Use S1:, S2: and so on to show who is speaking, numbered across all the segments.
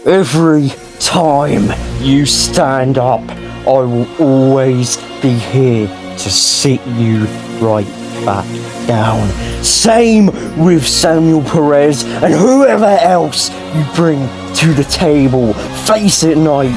S1: Every time you stand up, I will always be here to sit you right back down. Same with Samuel Perez and whoever else you bring to the table. Face it, Knight,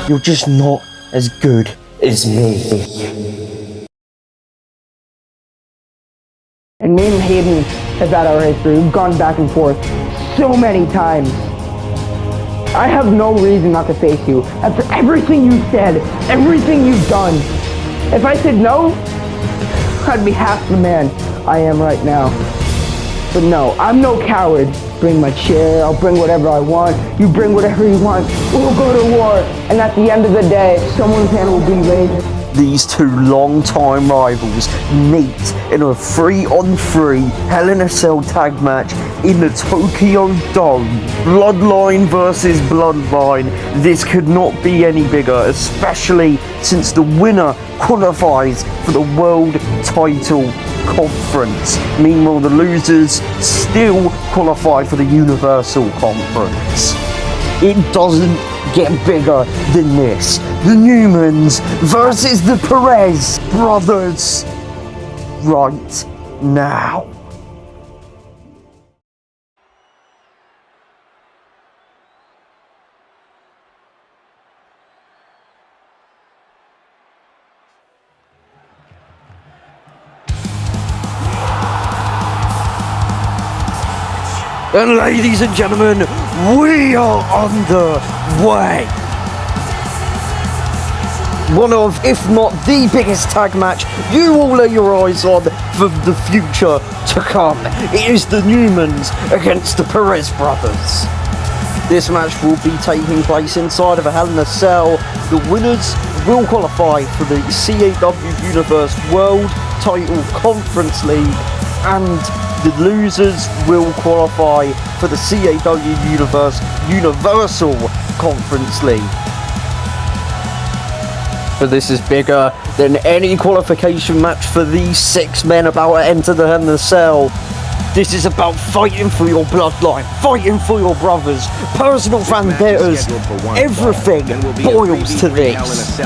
S1: you're just not as good as me.
S2: And me and Hayden have had our history. We've gone back and forth so many times. I have no reason not to face you. After everything you said, everything you've done. If I said no, I'd be half the man I am right now. But no, I'm no coward. Bring my chair, I'll bring whatever I want. You bring whatever you want. We'll go to war. And at the end of the day, someone's hand will be raised.
S1: These two long-time rivals meet in a 3-on-3 Hell in a Cell tag match in the Tokyo Dome. Bloodline versus Bloodline. This could not be any bigger, especially since the winner qualifies for the World Title Conference. Meanwhile, the losers still qualify for the Universal Conference. It doesn't get bigger than this. The Newmans versus the Perez brothers right now. And ladies and gentlemen, we are underway. One of, if not the biggest tag match you will lay your eyes on for the future to come. It is the Newmans against the Perez brothers. This match will be taking place inside of a Hell in a Cell. The winners will qualify for the CAW Universe World Title Conference League, and the losers will qualify for the CAW Universe Universal Conference League. But this is bigger than any qualification match for these 6 men about to enter the Hell in a Cell. This is about fighting for your bloodline, fighting for your brothers, personal vendettas. Everything boils to this.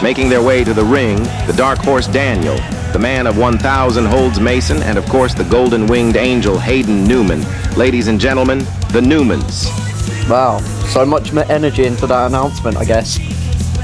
S3: Making their way to the ring, the Dark Horse Daniel, the man of 1,000 holds Mason, and of course the golden-winged angel Hayden Newman. Ladies and gentlemen, the Newmans.
S1: Wow, so much energy into that announcement, I guess.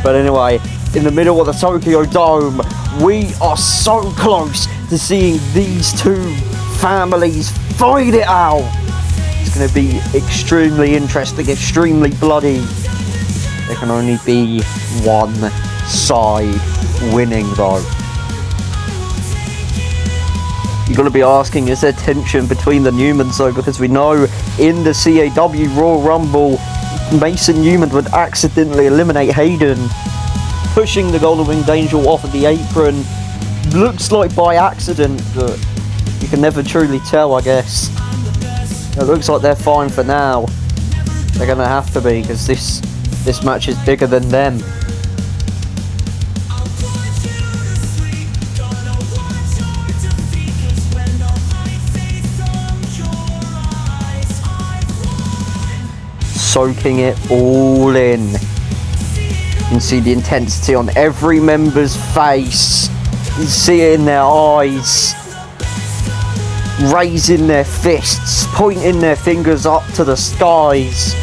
S1: But anyway, in the middle of the Tokyo Dome, we are so close to seeing these two families fight it out. It's going to be extremely interesting, extremely bloody. There can only be one side winning though. You've got to be asking, is there tension between the Newmans though? Because we know in the CAW Royal Rumble, Mason Newman would accidentally eliminate Hayden, pushing the Golden Winged Angel off of the apron. Looks like by accident, but you can never truly tell, I guess. It looks like they're fine for now. They're going to have to be, because this match is bigger than them. Soaking it all in. You can see the intensity on every member's face. You see it in their eyes. Raising their fists, pointing their fingers up to the skies.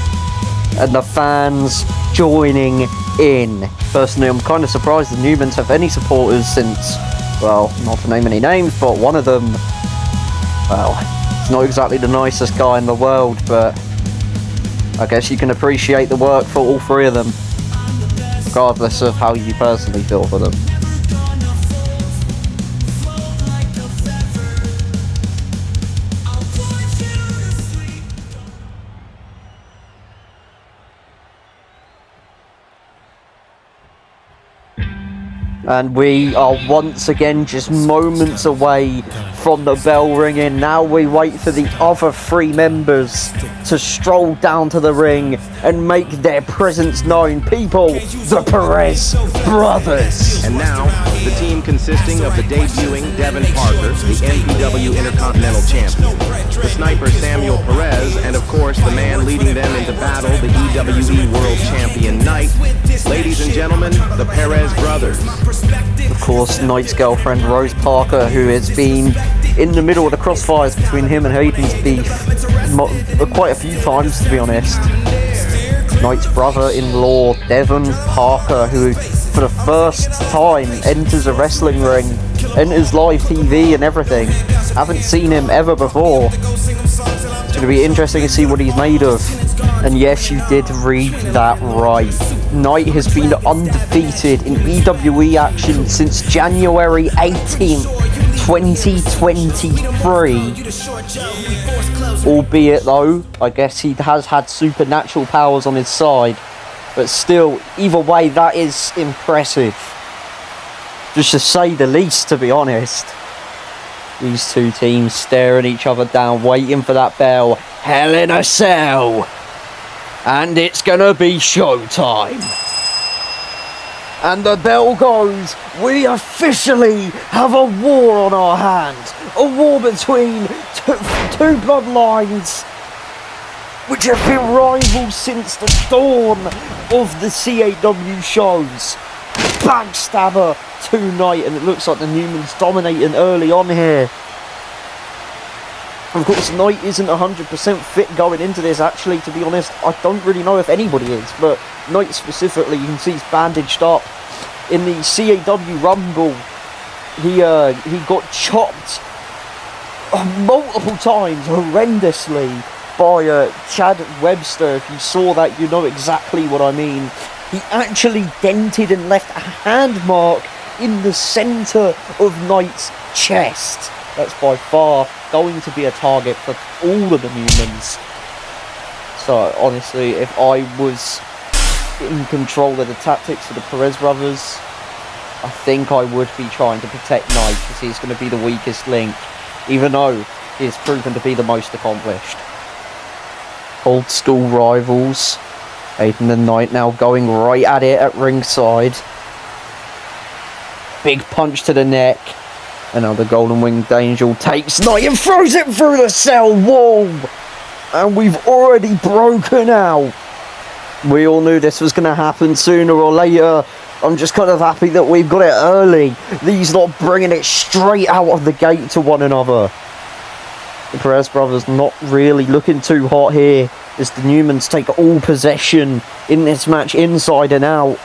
S1: And the fans joining in. Personally, I'm kind of surprised the Newmans have any supporters since, well, not to name any names, but one of them, well, he's not exactly the nicest guy in the world, but I guess you can appreciate the work for all 3 of them, regardless of how you personally feel for them. And we are once again just moments away from the bell ringing. Now we wait for the other 3 members to stroll down to the ring and make their presence known. People, the Perez brothers.
S3: And now, the team consisting of the debuting Devin Parker, the NPW Intercontinental Champion, the sniper Samuel Perez, and of course the man leading them into battle, the WWE World Champion Knight. Ladies and gentlemen, the Perez brothers.
S1: Of course, Knight's girlfriend, Rose Parker, who has been in the middle of the crossfires between him and Hayden's beef quite a few times, to be honest. Knight's brother-in-law, Devon Parker, who for the first time enters a wrestling ring, enters live TV and everything. Haven't seen him ever before. It's going to be interesting to see what he's made of. And yes, you did read that right. Knight has been undefeated in EWE action since January 18th, 2023. Albeit though, I guess he has had supernatural powers on his side. But still, either way, that is impressive. Just to say the least, to be honest. These two teams staring each other down, waiting for that bell. Hell in a Cell! And it's gonna be showtime. And the bell goes. We officially have a war on our hands. A war between two bloodlines which have been rivals since the dawn of the CAW shows. Backstabber tonight, and it looks like the Newmans dominating early on here. Of course, Knight isn't 100% fit going into this, actually, to be honest. I don't really know if anybody is, but Knight specifically, you can see he's bandaged up. In the CAW Rumble, he got chopped multiple times, horrendously, by Chad Webster. If you saw that, you know exactly what I mean. He actually dented and left a hand mark in the centre of Knight's chest. That's by far going to be a target for all of the Newmans. So honestly, if I was in control of the tactics for the Perez brothers, I think I would be trying to protect Knight, because he's going to be the weakest link, even though he has proven to be the most accomplished. Old school rivals, Hayden and Knight now going right at it at ringside. Big punch to the neck. And now the Golden Winged Angel takes Knight and throws it through the cell wall. And we've already broken out. We all knew this was going to happen sooner or later. I'm just kind of happy that we've got it early. These lot bringing it straight out of the gate to one another. The Perez brothers not really looking too hot here, as the Newmans take all possession in this match inside and out.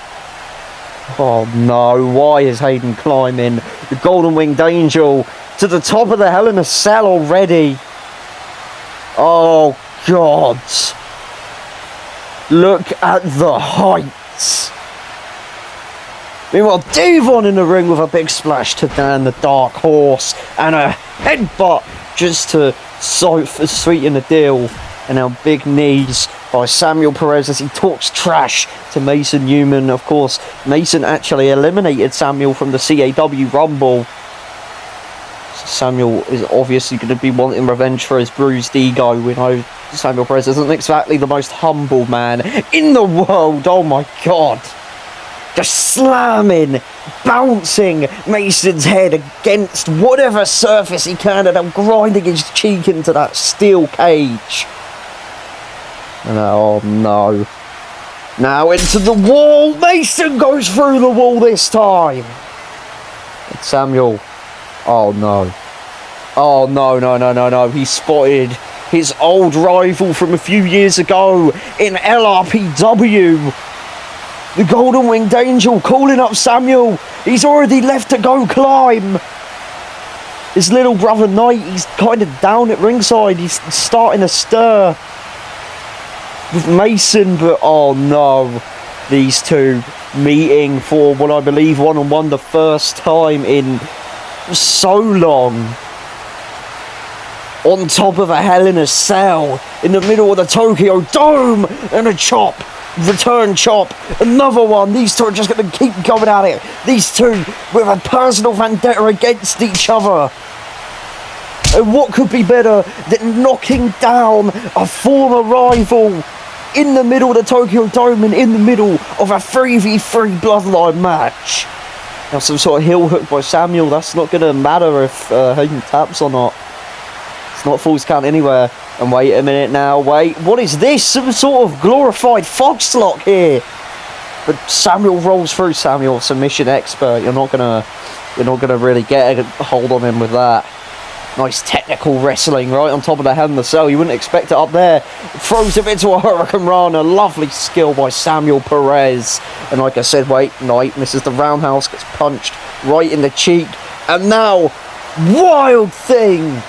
S1: Oh no, why is Hayden climbing? The Golden Winged Angel to the top of the Hell in a Cell already. Oh God. Look at the heights. Meanwhile, Devon in the ring with a big splash to Dan the Dark Horse and a headbutt just to sweeten the deal. And now big knees by Samuel Perez as he talks trash to Mason Newman. Of course, Mason actually eliminated Samuel from the CAW Rumble. So Samuel is obviously going to be wanting revenge for his bruised ego. We know Samuel Perez isn't exactly the most humble man in the world. Oh my God. Just slamming, bouncing Mason's head against whatever surface he can, and then grinding his cheek into that steel cage. Oh no. Now into the wall. Mason goes through the wall this time. And Samuel. Oh no. Oh no. He spotted his old rival from a few years ago in LRPW. The Golden Winged Angel calling up Samuel. He's already left to go climb. His little brother Knight, he's kind of down at ringside. He's starting to stir with Mason, but oh no. These two meeting for what I believe one-on-one the first time in so long. On top of a Hell in a Cell in the middle of the Tokyo Dome, and a chop. Return chop, another one. These two are just going to keep going at it. These two with a personal vendetta against each other. And what could be better than knocking down a former rival in the middle of the Tokyo Dome and in the middle of a 3v3 bloodline match? Now some sort of heel hook by Samuel. That's not going to matter if Hayden taps or not. It's not falls count anywhere. And wait a minute now, wait. What is this? Some sort of glorified fox lock here. But Samuel rolls through. Samuel, submission expert. You're not gonna really get a hold on him with that. Nice technical wrestling right on top of the Hell in the Cell. You wouldn't expect it up there. Throws him into a Hurricane Rana. Lovely skill by Samuel Perez. And like I said, wait, Knight misses the roundhouse, gets punched right in the cheek. And now, wild thing.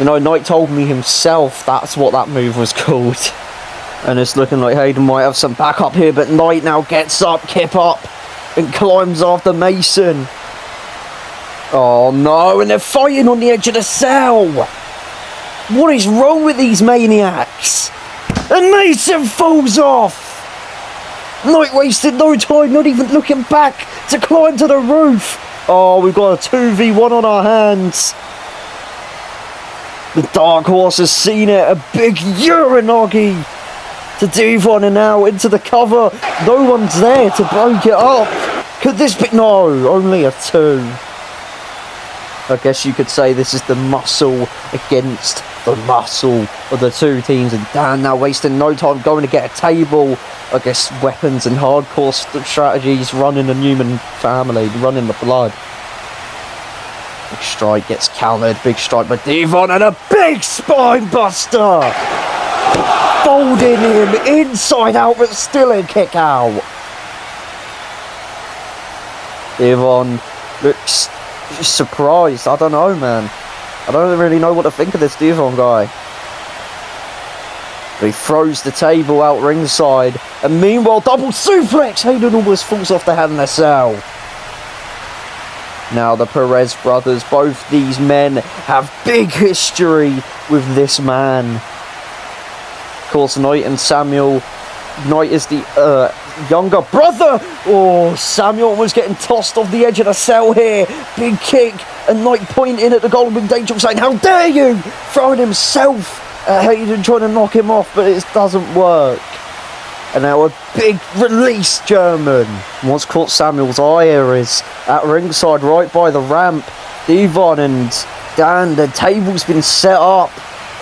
S1: You know, Knight told me himself that's what that move was called. And it's looking like Hayden might have some backup here, but Knight now gets up, kip up, and climbs after Mason. Oh no, and they're fighting on the edge of the cell. What is wrong with these maniacs? And Mason falls off. Knight wasted no time, not even looking back to climb to the roof. Oh, we've got a 2v1 on our hands. The Dark Horse has seen it. A big Uranagi to Devon, and now into the cover. No one's there to break it up. Could this be? No, only a 2. I guess you could say this is the muscle against the muscle of the two teams. And Dan now wasting no time going to get a table. I guess weapons and hardcore strategies running the Newman family, running the blood. Big strike gets countered. Big strike by Devon and a big spine buster. Folding him inside out, but still a kick out. Devon looks surprised. I don't know, man. I don't really know what to think of this Devon guy. But he throws the table out ringside. And meanwhile, double suplex. Hayden almost falls off the Hell in a Cell. Now the Perez brothers, both these men have big history with this man. Of course, Knight and Samuel. Knight is the younger brother. Oh, Samuel was getting tossed off the edge of the cell here. Big kick. And Knight pointing at the Golden Winged Angel saying, "How dare you!" Throwing himself at Hayden, trying to knock him off, but it doesn't work. And now a big release German. What's caught Samuel's eye here is at ringside right by the ramp. Devon and Dan, the table's been set up.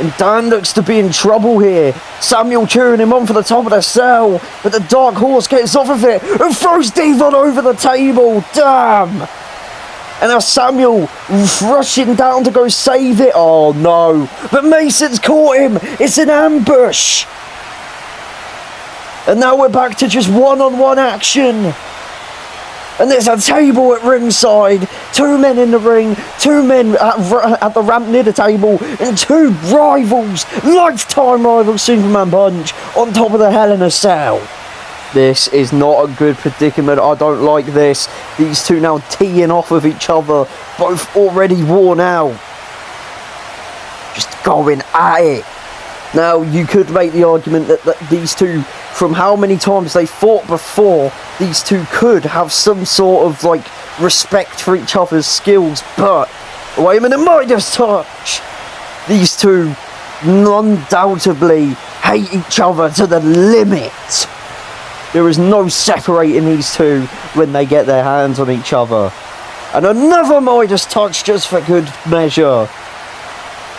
S1: And Dan looks to be in trouble here. Samuel cheering him on for the top of the cell. But the Dark Horse gets off of it and throws Devon over the table. Damn! And now Samuel rushing down to go save it. Oh no. But Mason's caught him. It's an ambush. And now we're back to just one-on-one action. And there's a table at ringside. 2 men in the ring. 2 men at the ramp near the table. And 2 rivals. Lifetime rivals. Superman Punch on top of the Hell in a Cell. This is not a good predicament. I don't like this. These 2 now teeing off of each other. Both already worn out. Just going at it. Now, you could make the argument that these 2, from how many times they fought before, these 2 could have some sort of, like, respect for each other's skills, but, wait a minute, Midas touch! These 2 undoubtedly hate each other to the limit. There is no separating these 2 when they get their hands on each other. And another Midas touch just for good measure.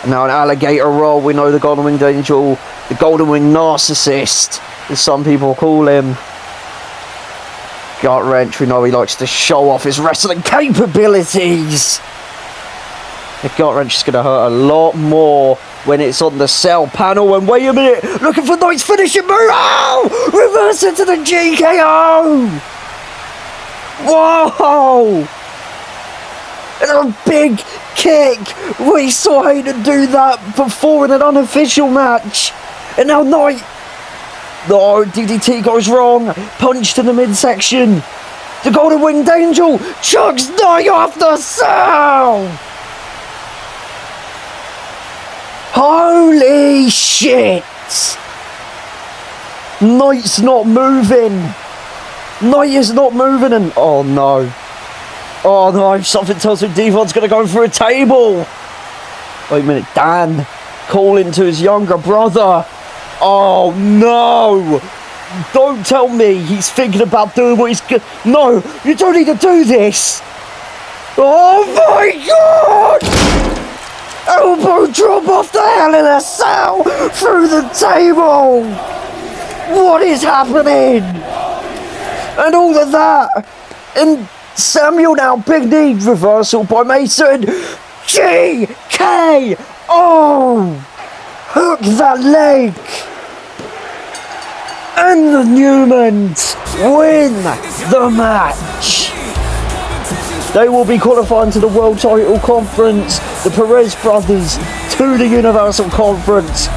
S1: Now an alligator roll, we know the Golden Winged Angel, the Golden Winged Narcissist, as some people call him. Gut wrench, we know he likes to show off his wrestling capabilities. The gut wrench is going to hurt a lot more when it's on the cell panel. And wait a minute, looking for Knight's finishing move. Oh! Reverse into the GKO! Whoa! And a big kick. We saw Hayden do that before in an unofficial match. And now Knight. No, DDT goes wrong. Punched in the midsection. The Golden Winged Angel chucks Knight off the cell. Holy shit. Knight's not moving. Knight is not moving and... oh no. Oh no, something tells me Devon's going to go for a table. Wait a minute, Dan calling to his younger brother. Oh no. Don't tell me he's thinking about doing what he's good. No, you don't need to do this. Oh my god. Elbow drop off the Hell in a Cell through the table. What is happening? And all of that. And Samuel now, big knee reversal by Mason. GKO! Hook that leg. And the Newmans win the match. They will be qualifying to the World Title Conference. The Perez brothers to the Universal Conference.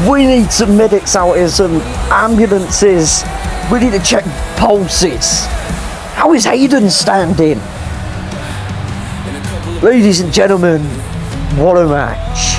S1: We need some medics out here, some ambulances. We need to check pulses. How is Hayden standing? Ladies and gentlemen, what a match.